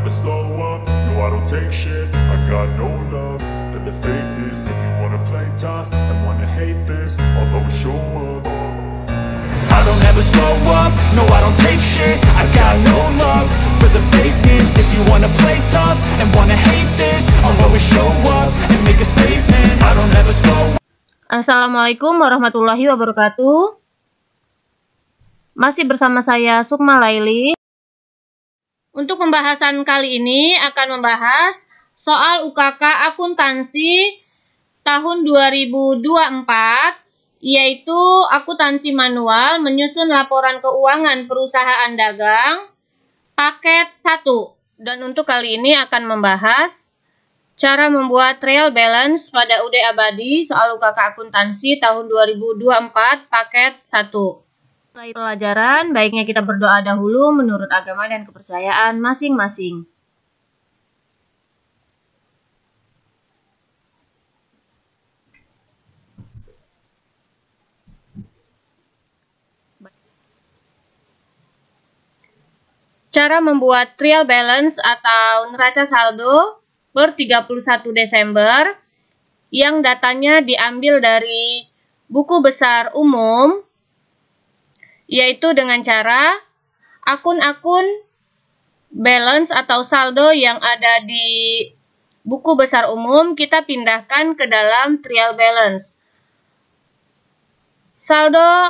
never slow up, no I don't take shit. I got no love for the fakeness. If you wanna play tough and wanna hate this, I'll always show up. I don't ever slow up, no I don't take shit. I got no love for the fakeness. If you wanna play tough and wanna hate this, I'll always show up and make a statement. I don't ever slow up. Assalamualaikum warahmatullahi wabarakatuh. Masih bersama saya Sukma Laili. Untuk pembahasan kali ini akan membahas soal UKK akuntansi tahun 2024, yaitu akuntansi manual menyusun laporan keuangan perusahaan dagang paket 1. Dan untuk kali ini akan membahas cara membuat trial balance pada UD Abadi soal UKK akuntansi tahun 2024 paket 1. Setelah pelajaran, baiknya kita berdoa dahulu menurut agama dan kepercayaan masing-masing. Cara membuat trial balance atau neraca saldo per 31 Desember yang datanya diambil dari buku besar umum, yaitu dengan cara akun-akun balance atau saldo yang ada di buku besar umum kita pindahkan ke dalam trial balance. Saldo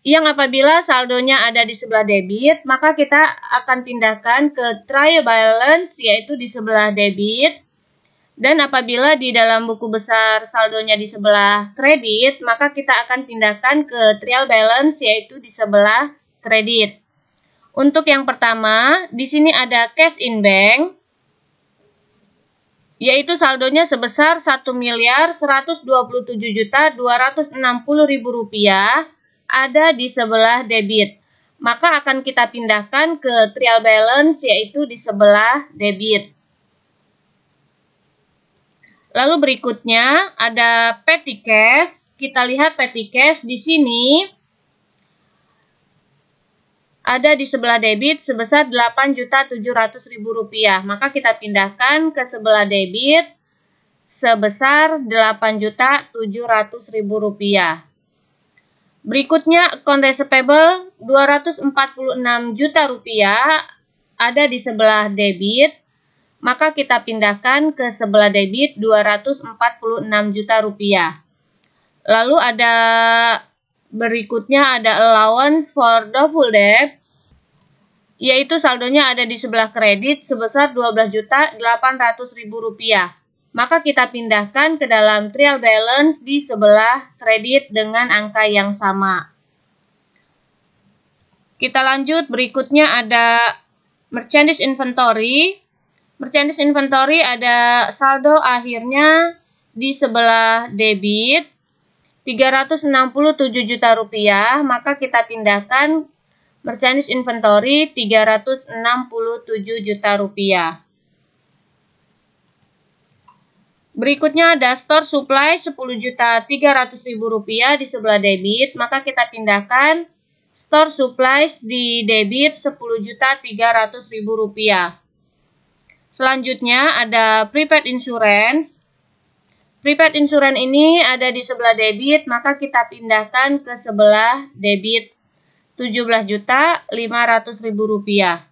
yang apabila saldonya ada di sebelah debit, maka kita akan pindahkan ke trial balance yaitu di sebelah debit. Dan apabila di dalam buku besar saldonya di sebelah kredit, maka kita akan pindahkan ke trial balance yaitu di sebelah kredit. Untuk yang pertama, di sini ada cash in bank, yaitu saldonya sebesar Rp1.127.260.000 ada di sebelah debit. Maka akan kita pindahkan ke trial balance yaitu di sebelah debit. Lalu berikutnya ada petty cash. Kita lihat petty cash di sini ada di sebelah debit sebesar Rp8.700.000. Maka kita pindahkan ke sebelah debit sebesar Rp8.700.000. Berikutnya account receivable Rp246 juta ada di sebelah debit. Maka kita pindahkan ke sebelah debit Rp246 juta. Lalu ada berikutnya ada allowance for doubtful debt, yaitu saldonya ada di sebelah kredit sebesar Rp12.800.000. Maka kita pindahkan ke dalam trial balance di sebelah kredit dengan angka yang sama. Kita lanjut, berikutnya ada merchandise inventory. Merchandise inventory ada saldo akhirnya di sebelah debit Rp367 juta, maka kita pindahkan merchandise inventory Rp367 juta. Berikutnya ada store supply Rp10.300.000 di sebelah debit, maka kita pindahkan store supplies di debit Rp10.300.000. Selanjutnya ada prepaid insurance. Prepaid insurance ini ada di sebelah debit, maka kita pindahkan ke sebelah debit Rp17.500.000.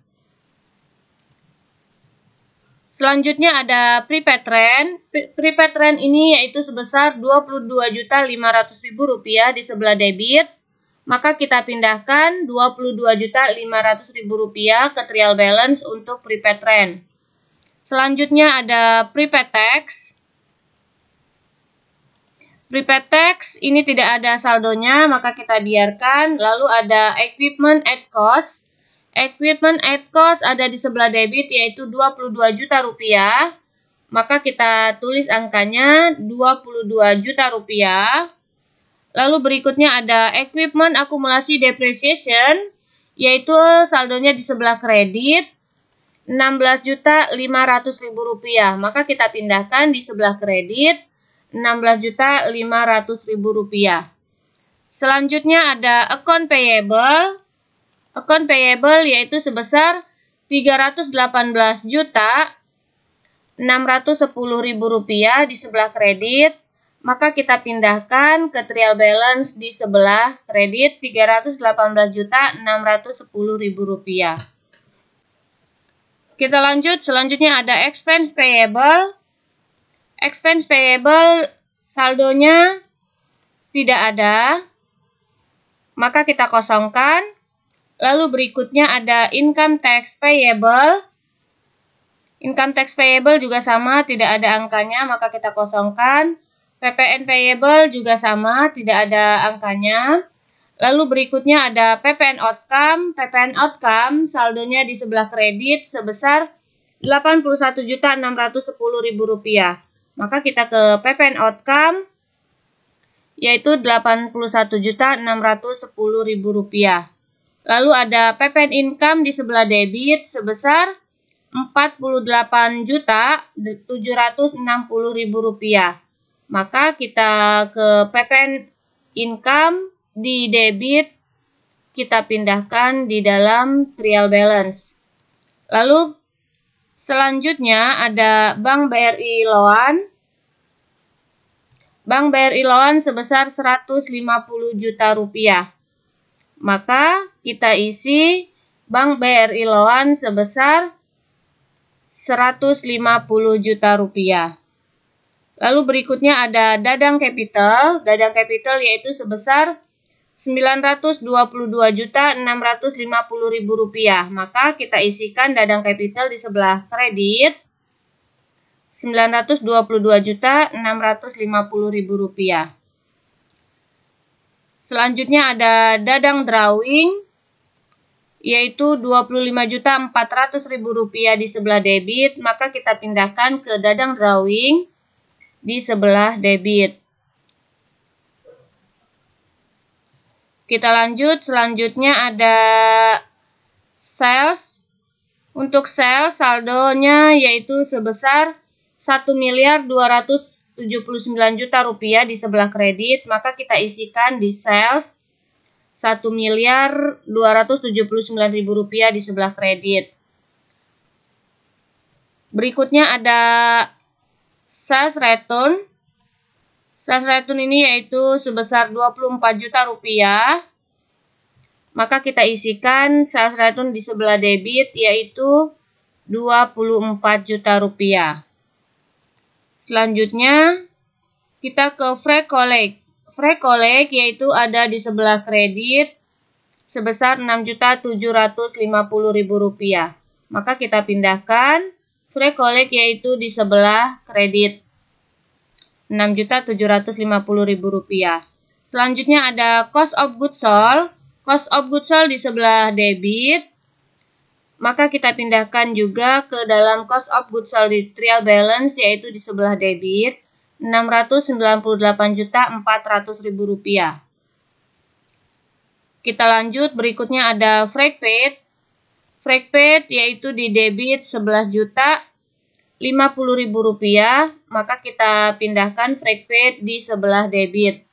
Selanjutnya ada prepaid rent. Prepaid rent ini yaitu sebesar Rp22.500.000 di sebelah debit, maka kita pindahkan Rp22.500.000 ke trial balance untuk prepaid rent. Selanjutnya ada prepaid tax. Prepaid tax ini tidak ada saldonya, maka kita biarkan. Lalu ada equipment at cost. Equipment at cost ada di sebelah debit yaitu Rp22 juta. Maka kita tulis angkanya Rp22 juta. Lalu berikutnya ada equipment akumulasi depreciation, yaitu saldonya di sebelah kredit Rp16.500.000. Maka kita pindahkan di sebelah kredit Rp16.500.000. Selanjutnya ada account payable. Account payable yaitu sebesar 318.610.000 rupiah di sebelah kredit, maka kita pindahkan ke trial balance di sebelah kredit 318.610.000 rupiah. Kita lanjut, selanjutnya ada expense payable. Expense payable saldonya tidak ada, maka kita kosongkan. Lalu berikutnya ada income tax payable. Income tax payable juga sama, tidak ada angkanya, maka kita kosongkan. PPN payable juga sama, tidak ada angkanya. Lalu berikutnya ada PPN outcome. PPN outcome saldonya di sebelah kredit sebesar 81.610.000 rupiah. Maka kita ke PPN outcome, yaitu 81.610.000 rupiah. Lalu ada PPN income di sebelah debit sebesar 48.760.000 rupiah. Maka kita ke PPN income di debit, kita pindahkan di dalam trial balance. Lalu selanjutnya ada Bank BRI Loan. Bank BRI Loan sebesar 150 juta rupiah. Maka kita isi Bank BRI Loan sebesar 150 juta rupiah. Lalu berikutnya ada Dadang Capital. Dadang Capital yaitu sebesar 922.650.000 rupiah. Maka kita isikan Dadang Capital di sebelah kredit 922.650.000 rupiah. Selanjutnya ada Dadang Drawing, yaitu 25.400.000 rupiah di sebelah debit, maka kita pindahkan ke Dadang Drawing di sebelah debit. Kita lanjut, selanjutnya ada sales. Untuk sales saldonya yaitu sebesar 1.279.000.000 rupiah di sebelah kredit, maka kita isikan di sales 1.279.000 rupiah di sebelah kredit. Berikutnya ada sales return. Sales return ini yaitu sebesar 24 juta rupiah. Maka kita isikan sales return di sebelah debit yaitu 24 juta rupiah. Selanjutnya kita ke free collect. Free collect yaitu ada di sebelah kredit sebesar 6.750.000 rupiah. Maka kita pindahkan free collect yaitu di sebelah kredit 6.750.000 rupiah. Selanjutnya ada cost of goods sold. Cost of goods sold di sebelah debit, maka kita pindahkan juga ke dalam cost of goods sold di trial balance yaitu di sebelah debit 698.400.000 rupiah. Kita lanjut, berikutnya ada freight paid. Freight paid yaitu di debit 11.050.000 rupiah, maka kita pindahkan freight paid di sebelah debit.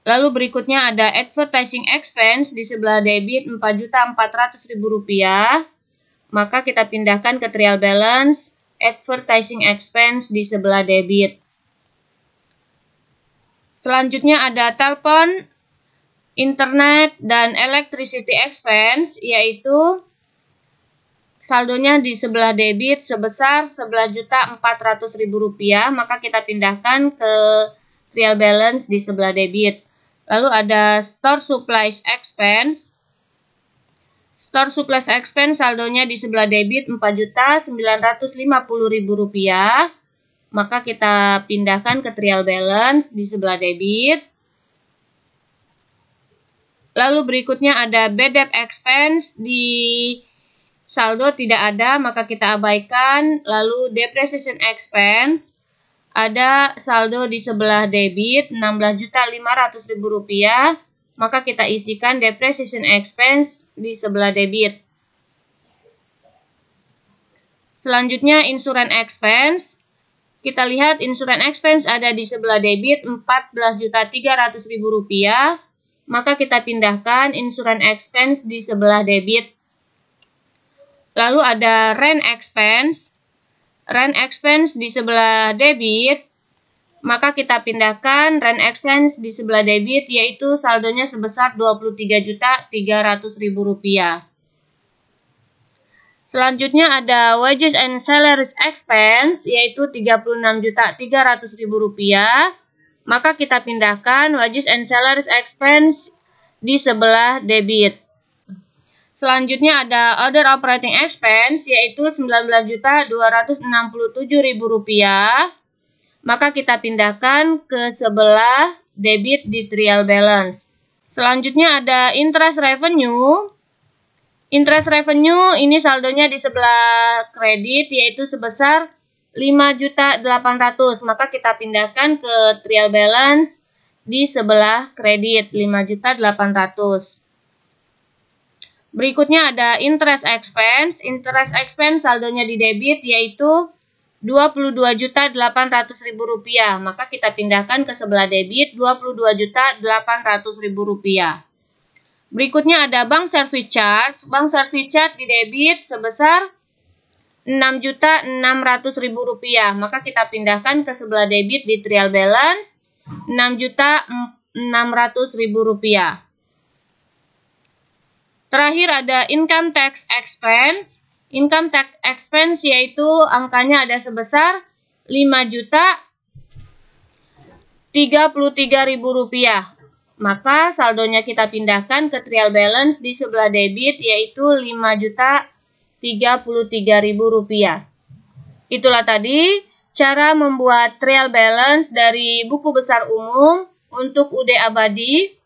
Lalu berikutnya ada advertising expense di sebelah debit 4.400.000 rupiah, maka kita pindahkan ke trial balance advertising expense di sebelah debit. Selanjutnya ada telepon, internet, dan electricity expense, yaitu saldonya di sebelah debit sebesar 11.400.000 rupiah, maka kita pindahkan ke trial balance di sebelah debit. Lalu ada store supplies expense. Store supplies expense saldonya di sebelah debit 4.950.000 rupiah, maka kita pindahkan ke trial balance di sebelah debit. Lalu berikutnya ada bad debt expense, di saldo tidak ada, maka kita abaikan. Lalu depreciation expense, ada saldo di sebelah debit 16.500.000 rupiah, maka kita isikan depreciation expense di sebelah debit. Selanjutnya insurance expense. Kita lihat insurance expense ada di sebelah debit 14.300.000 rupiah, maka kita pindahkan insurance expense di sebelah debit. Lalu ada rent expense. Rent expense di sebelah debit, maka kita pindahkan rent expense di sebelah debit, yaitu saldonya sebesar Rp23.300.000. Selanjutnya ada wages and salaries expense, yaitu Rp36.300.000. Maka kita pindahkan wages and salaries expense di sebelah debit. Selanjutnya ada other operating expense, yaitu Rp19.267.000. Maka kita pindahkan ke sebelah debit di trial balance. Selanjutnya ada interest revenue. Interest revenue ini saldonya di sebelah kredit, yaitu sebesar Rp5.800.000. Maka kita pindahkan ke trial balance di sebelah kredit Rp5.800.000. Berikutnya ada interest expense. Interest expense saldonya di debit, yaitu Rp22.800.000. Maka kita pindahkan ke sebelah debit Rp22.800.000. Berikutnya ada bank service charge. Bank service charge di debit sebesar Rp6.600.000. Maka kita pindahkan ke sebelah debit di trial balance Rp6.600.000. Terakhir ada income tax expense. Income tax expense yaitu angkanya ada sebesar Rp5.033.000. Maka saldonya kita pindahkan ke trial balance di sebelah debit, yaitu Rp5.033.000. Itulah tadi cara membuat trial balance dari buku besar umum untuk UD Abadi.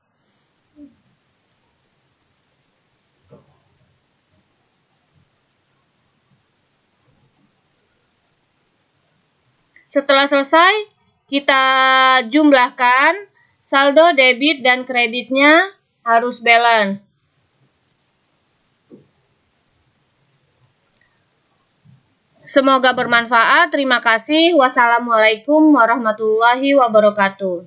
Setelah selesai, kita jumlahkan saldo debit dan kreditnya harus balance. Semoga bermanfaat. Terima kasih. Wassalamualaikum warahmatullahi wabarakatuh.